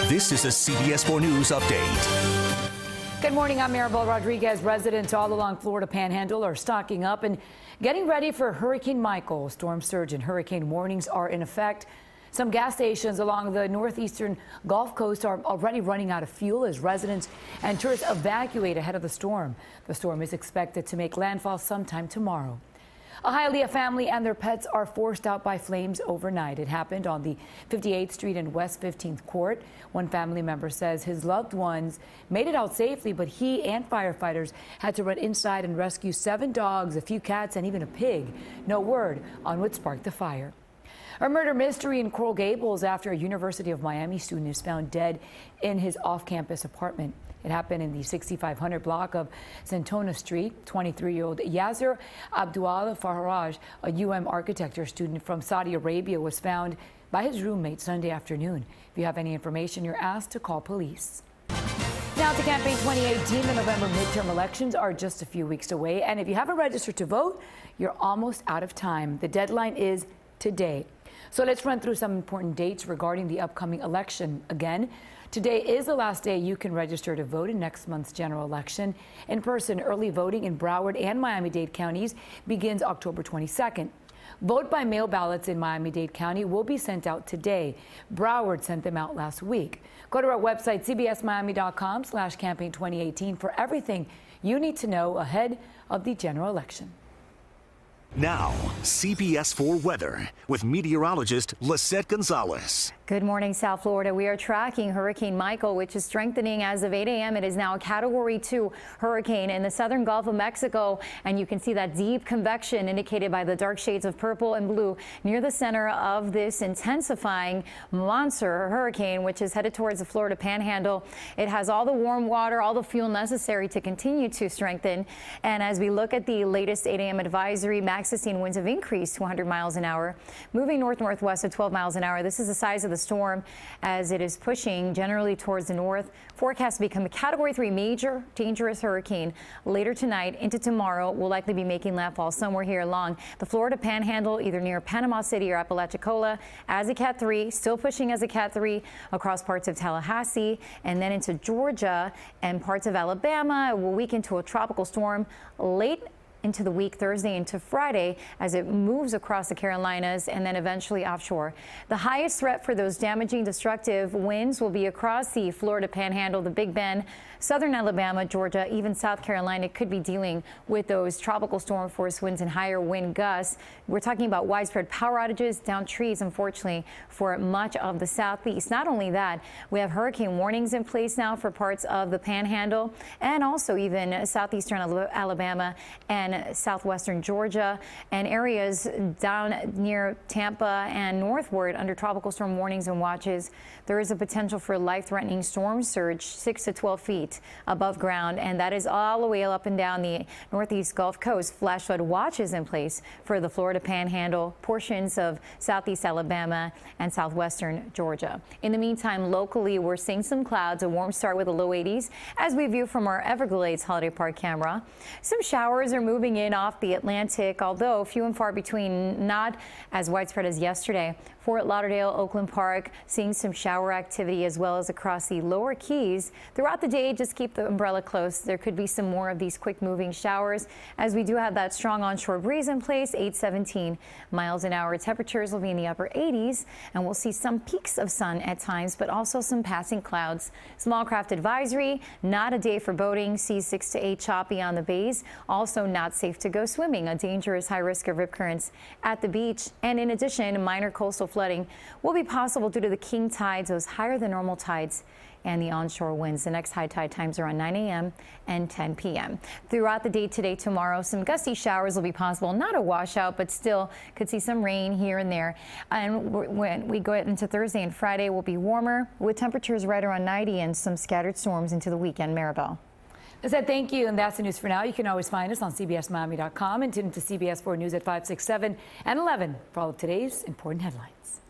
This is a CBS 4 News update. Good morning, I'm Maribel Rodriguez. Residents all along Florida Panhandle are stocking up and getting ready for Hurricane Michael. Storm surge and hurricane warnings are in effect. Some gas stations along the northeastern Gulf Coast are already running out of fuel as residents and tourists evacuate ahead of the storm. The storm is expected to make landfall sometime tomorrow. A Hialeah family and their pets are forced out by flames overnight. It happened on the 58th Street and West 15th Court. One family member says his loved ones made it out safely, but he and firefighters had to run inside and rescue 7 dogs, a few cats, and even a pig. No word on what sparked the fire. A murder mystery in Coral Gables after a University of Miami student is found dead in his off-campus apartment. It happened in the 6500 block of Santona Street. 23-year-old Yasser Abdul Faraj, a architecture student from Saudi Arabia, was found by his roommate Sunday afternoon. If you have any information, you're asked to call police. Now to campaign 2018, the November midterm elections are just a few weeks away. And if you haven't registered to vote, you're almost out of time. The deadline is today. So let's run through some important dates regarding the upcoming election. Again, today is the last day you can register to vote in next month's general election. In-person early voting in Broward and Miami-Dade counties begins October 22nd. Vote by mail ballots in Miami-Dade County will be sent out today. Broward sent them out last week. Go to our website, CBSMiami.com/campaign 2018 for everything you need to know ahead of the general election. Now, CBS 4 weather with meteorologist Lisette Gonzalez. Good morning, South Florida. We are tracking Hurricane Michael, which is strengthening as of 8 a.m. It is now a Category 2 hurricane in the southern Gulf of Mexico, and you can see that deep convection indicated by the dark shades of purple and blue near the center of this intensifying monster hurricane, which is headed towards the Florida Panhandle. It has all the warm water, all the fuel necessary to continue to strengthen. And as we look at the latest 8 a.m. advisory, max sustained winds have increased to 100 miles an hour, moving north-northwest at 12 miles an hour. This is the size of the storm as it is pushing generally towards the north. Forecast to become a Category 3 major dangerous hurricane later tonight into tomorrow. Will likely be making landfall somewhere here along the Florida Panhandle, either near Panama City or Apalachicola as a Cat 3, still pushing as a Cat 3 across parts of Tallahassee and then into Georgia and parts of Alabama. It will weaken to a tropical storm late into the week, Thursday into Friday, as it moves across the Carolinas and then eventually offshore. The highest threat for those damaging, destructive winds will be across the Florida Panhandle, the Big Bend, southern Alabama, Georgia, even South Carolina could be dealing with those tropical storm force winds and higher wind gusts. We're talking about widespread power outages, down trees, unfortunately, for much of the southeast. Not only that, we have hurricane warnings in place now for parts of the Panhandle and also even southeastern Alabama and southwestern Georgia and areas down near Tampa and northward under tropical storm warnings and watches. There is a potential for life-threatening storm surge 6 to 12 feet above ground, and that is all the way up and down the northeast Gulf Coast. Flash flood watches in place for the Florida Panhandle, portions of southeast Alabama and southwestern Georgia. In the meantime, locally, we're seeing some clouds, a warm start with the low 80s as we view from our Everglades Holiday Park camera. Some showers are moving in off the Atlantic, although few and far between, not as widespread as yesterday. Fort Lauderdale, Oakland Park, seeing some shower activity as well as across the lower Keys. Throughout the day, just keep the umbrella close. There could be some more of these quick moving showers as we do have that strong onshore breeze in place, 8-17 miles an hour. Temperatures will be in the upper 80s, and we'll see some peaks of sun at times, but also some passing clouds. Small craft advisory, not a day for boating, seas 6 to 8 choppy on the bays. Also not safe to go swimming, a dangerous high risk of rip currents at the beach. And in addition, minor coastal flooding will be possible due to the king tides, those higher than normal tides, and the onshore winds. The next high tide times are on 9 a.m. and 10 p.m. Throughout the day today, tomorrow, some gusty showers will be possible. Not a washout, but still could see some rain here and there. And when we go into Thursday and Friday, will be warmer with temperatures right around 90 and some scattered storms into the weekend. Maribel. I said thank you, and that's the news for now. You can always find us on CBSMiami.com and tune into CBS 4 News at 5, 6, 7, and 11 for all of today's important headlines.